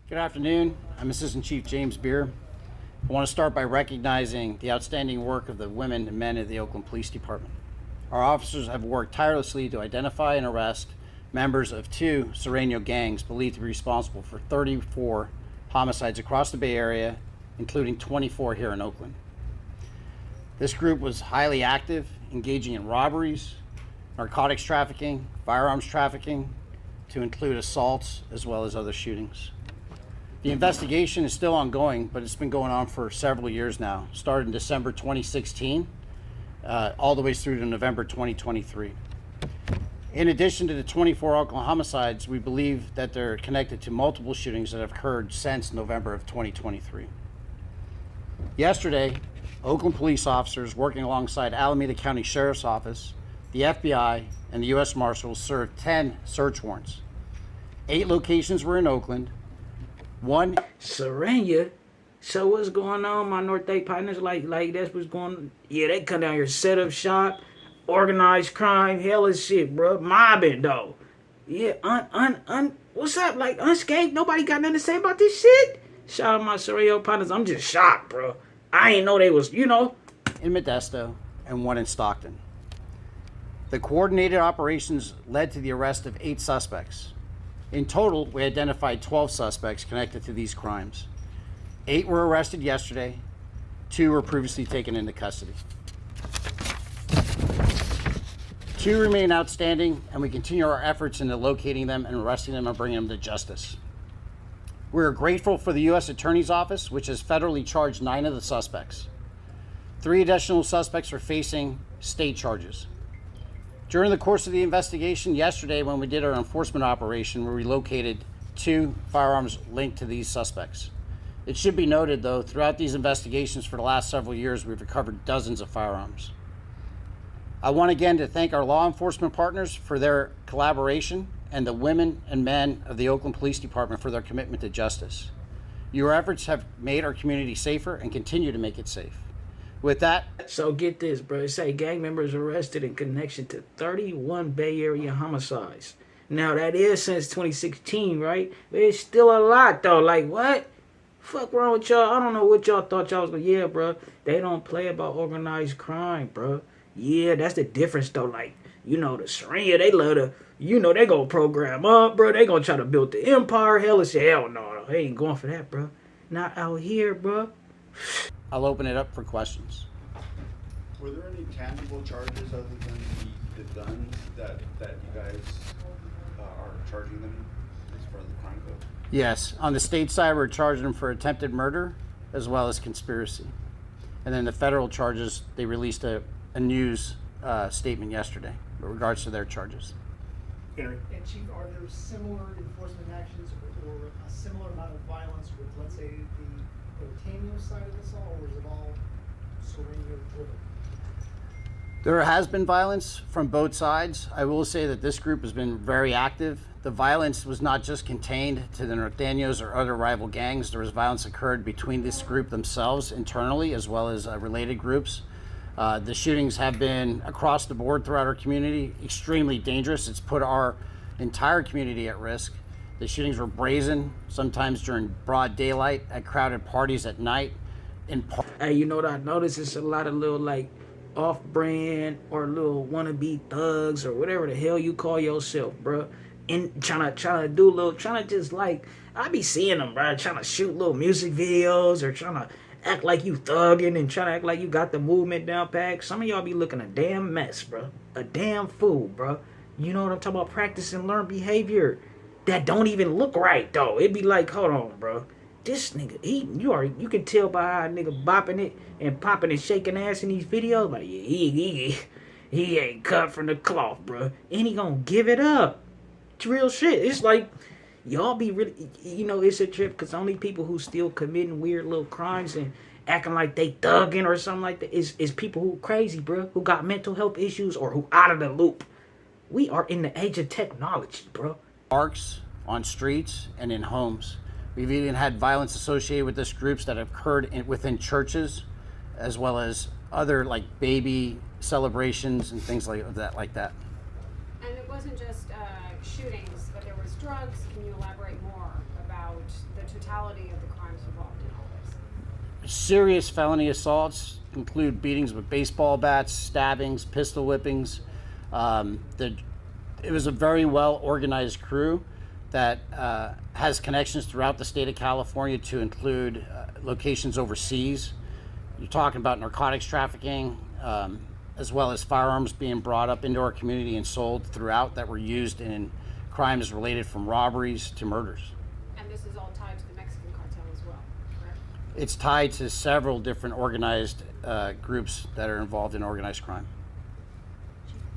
Good afternoon. I'm Assistant Chief James Beer. I want to start by recognizing the outstanding work of the women and men of the Oakland Police Department. Our officers have worked tirelessly to identify and arrest members of 2 Sereno gangs believed to be responsible for 34 homicides across the Bay Area, including 24 here in Oakland. This group was highly active, engaging in robberies, narcotics trafficking, firearms trafficking, to include assaults as well as other shootings. The investigation is still ongoing, but it's been going on for several years now. Started in December 2016, all the way through to November 2023. In addition to the 24 Oakland homicides, we believe that they're connected to multiple shootings that have occurred since November of 2023. Yesterday, Oakland police officers working alongside Alameda County Sheriff's Office, the FBI, and the U.S. Marshals served 10 search warrants. 8 locations were in Oakland. One Serena. So what's going on, my North Day partners? Like that's what's going on. Yeah, they come down here, set up shop, organized crime, hell of shit, bro. Mobbing though. Yeah, what's up? Like unscathed. Nobody got nothing to say about this shit. Shout out my Sereno partners. I'm just shocked, bro. I ain't know they was, in Modesto and 1 in Stockton. The coordinated operations led to the arrest of 8 suspects. In total, we identified 12 suspects connected to these crimes. 8 were arrested yesterday. 2 were previously taken into custody. 2 remain outstanding, and we continue our efforts into locating them and arresting them and bringing them to justice. We are grateful for the U.S. Attorney's Office, which has federally charged 9 of the suspects. 3 additional suspects are facing state charges. During the course of the investigation yesterday, when we did our enforcement operation, we relocated 2 firearms linked to these suspects. It should be noted, though, throughout these investigations for the last several years, we've recovered dozens of firearms. I want again to thank our law enforcement partners for their collaboration and the women and men of the Oakland Police Department for their commitment to justice. Your efforts have made our community safer and continue to make it safe. With that, So get this, bro. It say gang members arrested in connection to 31 Bay Area homicides. Now that is since 2016, right? But it's still a lot though. Like what? Fuck wrong with y'all? I don't know what y'all thought y'all was gonna. Yeah, bro. They don't play about organized crime, bro. Yeah, that's the difference though. Like, the Serena, they love to, they gonna program up, bro. They gonna try to build the empire. Hell no. They ain't going for that, bro. Not out here, bro. I'll open it up for questions. Were there any tangible charges other than the gun that you guys are charging them as far as the crime goes? Yes, on the state side, we're charging them for attempted murder as well as conspiracy. And then the federal charges, they released a news statement yesterday with regards to their charges. And Chief, are there similar enforcement actions or a similar amount of violence with, let's say, the Ortano side of this all, or is it all Sereno driven? There has been violence from both sides. I will say that this group has been very active. The violence was not just contained to the Norteños or other rival gangs. There was violence occurred between this group themselves internally as well as related groups. The shootings have been across the board throughout our community, extremely dangerous. It's put our entire community at risk. The shootings were brazen, sometimes during broad daylight, at crowded parties at night. Hey, you know what I noticed? It's a lot of little like off-brand or little wannabe thugs or whatever the hell you call yourself, bro. And trying to just like, I be seeing them, bro, trying to shoot little music videos or trying to act like you thugging and trying to act like you got the movement down pat. Some of y'all be looking a damn mess, bro. A damn fool, bro. You know what I'm talking about? Practice and learn behavior that don't even look right, though. It be like, hold on, bro. This nigga, you can tell by how a nigga bopping it and popping and shaking ass in these videos. Like, yeah, he ain't cut from the cloth, bro. And he gonna give it up. It's real shit. It's like, y'all be really, it's a trip because only people who still committing weird little crimes and acting like they thugging or something like that is people who crazy, bro, who got mental health issues or who out of the loop. We are in the age of technology, bro. Parks, on streets, and in homes. We've even had violence associated with this groups that have occurred within churches, as well as other like baby celebrations and things like that. And it wasn't just shootings, but there was drugs. Can you elaborate more about the totality of the crimes involved in all this? Serious felony assaults include beatings with baseball bats, stabbings, pistol whippings. It was a very well organized crew that has connections throughout the state of California to include locations overseas. You're talking about narcotics trafficking, as well as firearms being brought up into our community and sold throughout that were used in crimes related from robberies to murders. And this is all tied to the Mexican cartel as well, correct? It's tied to several different organized groups that are involved in organized crime.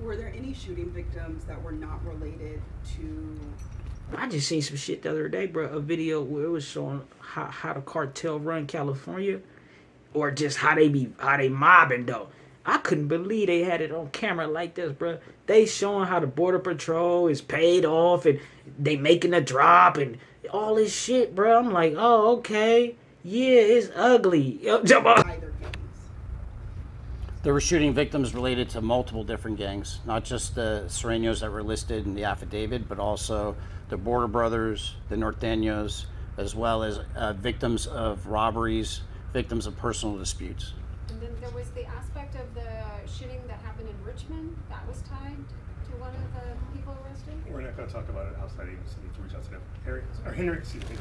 Were there any shooting victims that were not related to? I just seen some shit the other day, bro. A video where it was showing how the cartel run California, or just how they mobbing though. I couldn't believe they had it on camera like this, bro. They showing how the border patrol is paid off and they making a drop and all this shit, bro. I'm like, oh, okay, yeah, it's ugly. Either gangs? There were shooting victims related to multiple different gangs, not just the Serenos that were listed in the affidavit, but also the Border Brothers, the Norteños, as well as victims of robberies, victims of personal disputes. And then there was the aspect of the shooting that happened in Richmond that was tied to one of the people arrested? We're not going to talk about it outside even, so we need to reach out to them. Henry, excuse me.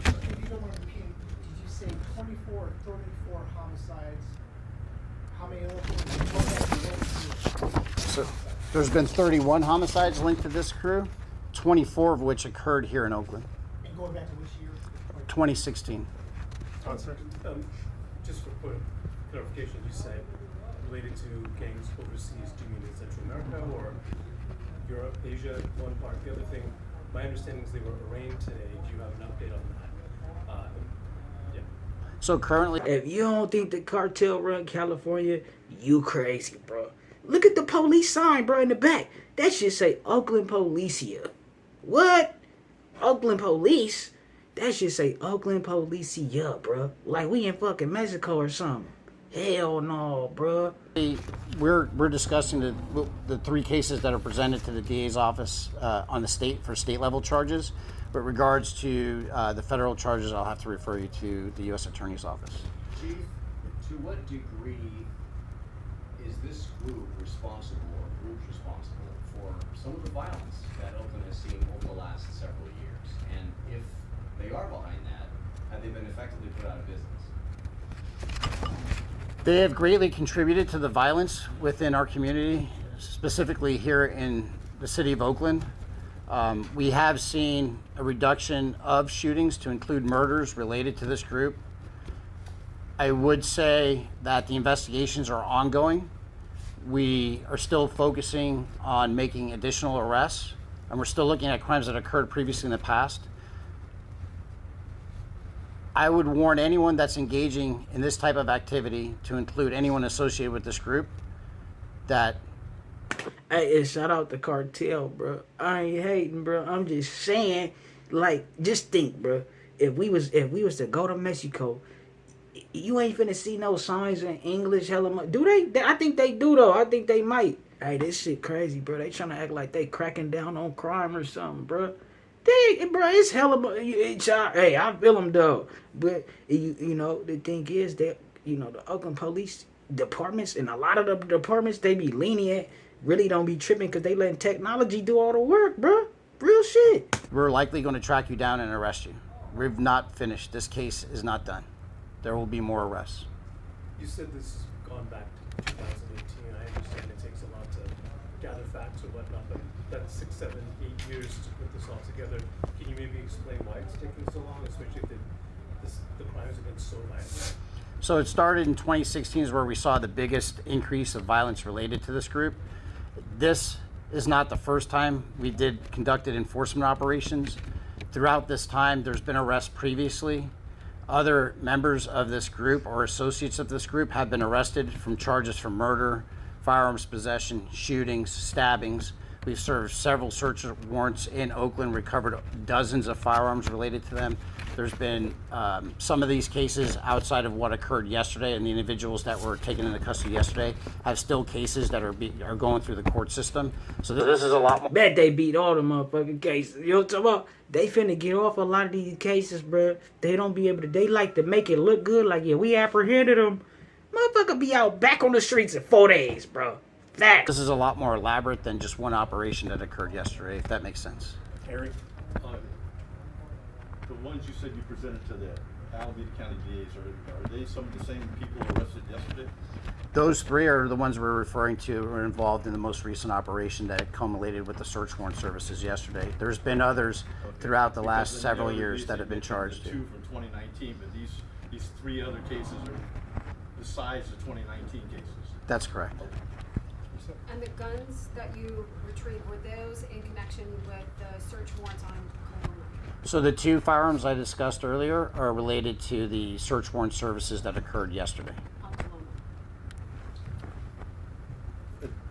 If you don't mind repeating, did you say 24 or 34 homicides? How many other? So there's been 31 homicides linked to this crew, 24 of which occurred here in Oakland, And going back to which year? 2016. Sir. Just for clarification, you said related to gangs overseas. Do you mean in Central America or Europe, Asia, one part? The other thing, my understanding is they were arraigned today. Do you have an update on that? Yeah. So currently, If you don't think the cartel run California, you crazy, bro. Look at the police sign, bro, in the back. That should say Oakland Policia. What? Oakland Police? That should say Oakland Policia, bro. Like we in fucking Mexico or something. Hell no, bro. we're discussing the three cases that are presented to the DA's office on the state for state level charges. But regards to the federal charges, I'll have to refer you to the U.S. Attorney's Office. Chief, to what degree is this group responsible, or groups responsible, for some of the violence that Oakland has seen over the last several years? And if they are behind that, have they been effectively put out of business? They have greatly contributed to the violence within our community, specifically here in the city of Oakland. We have seen a reduction of shootings to include murders related to this group. I would say that the investigations are ongoing. We are still focusing on making additional arrests, and we're still looking at crimes that occurred previously in the past. I would warn anyone that's engaging in this type of activity, to include anyone associated with this group, that Hey, shout out the cartel, bro. I ain't hating, bro. I'm just saying, like, just think, bro. If we was to go to Mexico, you ain't finna see no signs in English. Hella much. Do they? I think they do though. I think they might. Hey, this shit crazy, bro. They trying to act like they cracking down on crime or something, bro. Bro, it's hella. Hey, I feel them though. But you know, the thing is that the Oakland police departments and a lot of the departments, they be lenient. Really don't be tripping because they letting technology do all the work, bro. Real shit. we're likely going to track you down and arrest you. We've not finished. This case is not done. There will be more arrests. You said this has gone back to 2018. I understand it takes a lot to gather facts or whatnot, but that's 6, 7, 8 years to put this all together. Can you maybe explain why it's taking so long, especially if the crimes have been so violent? So it started in 2016 is where we saw the biggest increase of violence related to this group. This is not the first time we conducted enforcement operations. Throughout this time, there's been arrests previously. Other members of this group or associates of this group have been arrested from charges for murder, firearms possession, shootings, stabbings, We've served several search warrants in Oakland, recovered dozens of firearms related to them. There's been some of these cases outside of what occurred yesterday, and the individuals that were taken into custody yesterday have still cases that are going through the court system. So this is a lot more. Bet they beat all the motherfucking cases. You know what I'm talking about? They finna get off a lot of these cases, bro. They don't be able to. They like to make it look good. Like, yeah, we apprehended them. Motherfucker be out back on the streets in 4 days, bro. Facts. This is a lot more elaborate than just one operation that occurred yesterday, if that makes sense. Harry? The ones you said you presented to the Alameda County DAs, are they some of the same people arrested yesterday? Those 3 are the ones we're referring to were involved in the most recent operation that culminated with the search warrant services yesterday. There's been others throughout the last Because in several other years cases, that have been they charged. mentioned the 2 from 2019, but these 3 other cases are the size of 2019 cases. That's correct. And the guns that you retrieved, were those in connection with the search warrants on Coloma? So the 2 firearms I discussed earlier are related to the search warrant services that occurred yesterday. On Coloma.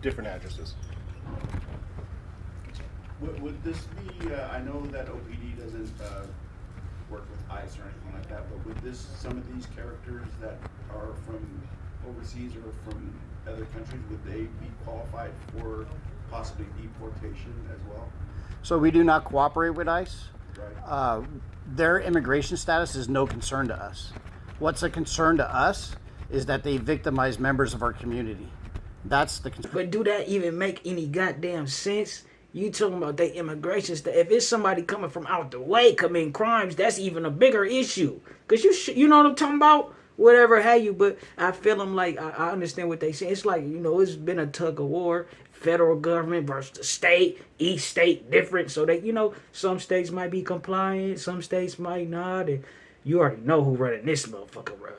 Different addresses. Would this be, I know that OPD doesn't work with ICE or anything like that, but would some of these characters that are from overseas or from other countries, would they be qualified for possibly deportation as well? So we do not cooperate with ICE. Right. Their immigration status is no concern to us. What's a concern to us is that they victimize members of our community. That's the concern. But do that even make any goddamn sense? You talking about their immigration stuff. If it's somebody coming from out the way committing crimes, that's even a bigger issue. Because you know what I'm talking about? Whatever have you, but I feel them like, I understand what they say. It's like, you know, it's been a tug of war. Federal government versus the state. Each state different. So that, you know, some states might be compliant. Some states might not. And you already know who running this motherfucker, bro.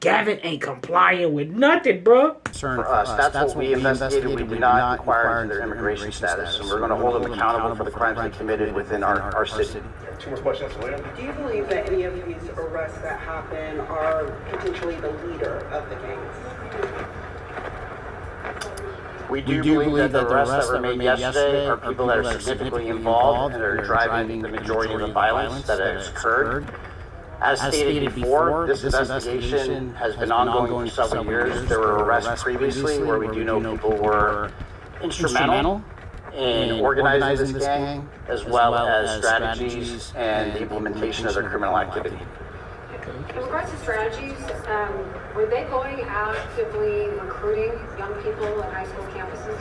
Gavin ain't complying with nothing, bro. For us, that's what we investigated. We did not inquire into their immigration status, and we're going to hold them accountable for the crimes they committed within our city. 2 more questions later. Do you believe that any of these arrests that happen are potentially the leader of the gangs? We do believe that the arrests that were made yesterday are people that are significantly involved and are driving the majority of the violence that has occurred. As stated before, this investigation has been ongoing for several years. There were arrests previously where we do know people were instrumental in organizing this gang, as well as strategies and the implementation of their criminal activity. In regards to strategies, were they going out actively recruiting young people at high school campuses?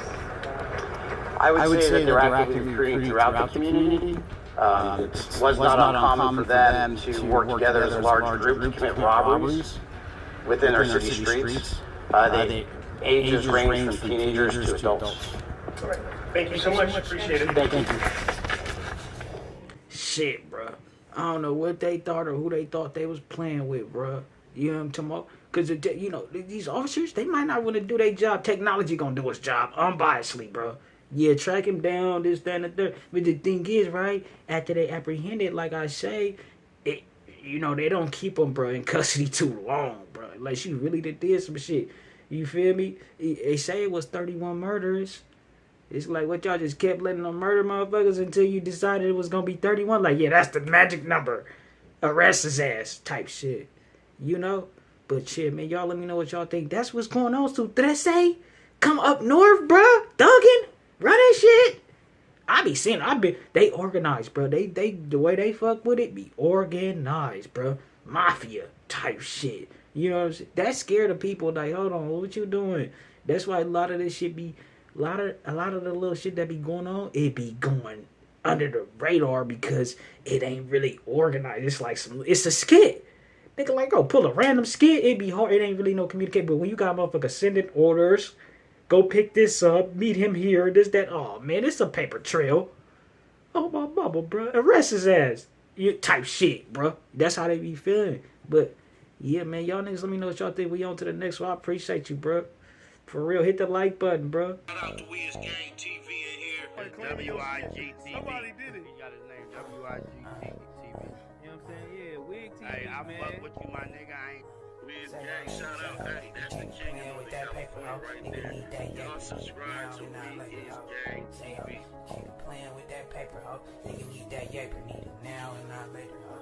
I would say that they're actively recruiting throughout the community. It was not uncommon for them to work together as a large group to commit robberies within our city streets. The ages range from teenagers to adults. All right. Thank you so much. Appreciate it. Thank you. Shit, bro. I don't know what they thought or who they thought they was playing with, bro. You know what I'm talking about? Because, you know, these officers, they might not want to do their job. Technology gonna do its job, unbiasedly, bro. Yeah, track him down, this, that, and the third. But the thing is, right, after they apprehend it, like I say, you know, they don't keep them, bro, in custody too long, bro. Like, she really did some shit. You feel me? They say it was 31 murders. It's like, what, y'all just kept letting them murder motherfuckers until you decided it was going to be 31? Like, yeah, that's the magic number. Arrest his ass type shit. You know? But shit, man, y'all let me know what y'all think. That's what's going on. So, Trece, come up north, bruh. Thuggin'. Run that shit. I be seeing, they organized, bro. They, the way they fuck with it be organized, bro. Mafia type shit. You know what I'm saying? That scared the people. Like, hold on, what you doing? That's why a lot of this shit be, a lot of the little shit that be going on, it be going under the radar because it ain't really organized. It's like it's a skit. Nigga, like, oh, pull a random skit, it be hard. It ain't really no communicate. But when you got motherfuckers sending orders, go pick this up, meet him here, this, that. Oh, man, it's a paper trail. Oh, my mama, bro. Arrest his ass. You type shit, bro. That's how they be feeling. But, yeah, man, y'all niggas, let me know what y'all think. We on to the next one. I appreciate you, bro. For real, hit the like button, bro. Shout out to W.I.G TV in here. W.I.G TV. Somebody did it. He got his name, W.I.G TV. You know what I'm saying? Yeah, WIG TV, hey, I fuck with you, my nigga. I ain't... WIG gang, shout out. Hey, that's the king of the paper, ho. Nigga need that yaper now and not later, ho. Say, ho, keep playing with that paper, ho. Nigga need that yaper, need it now and not later, ho.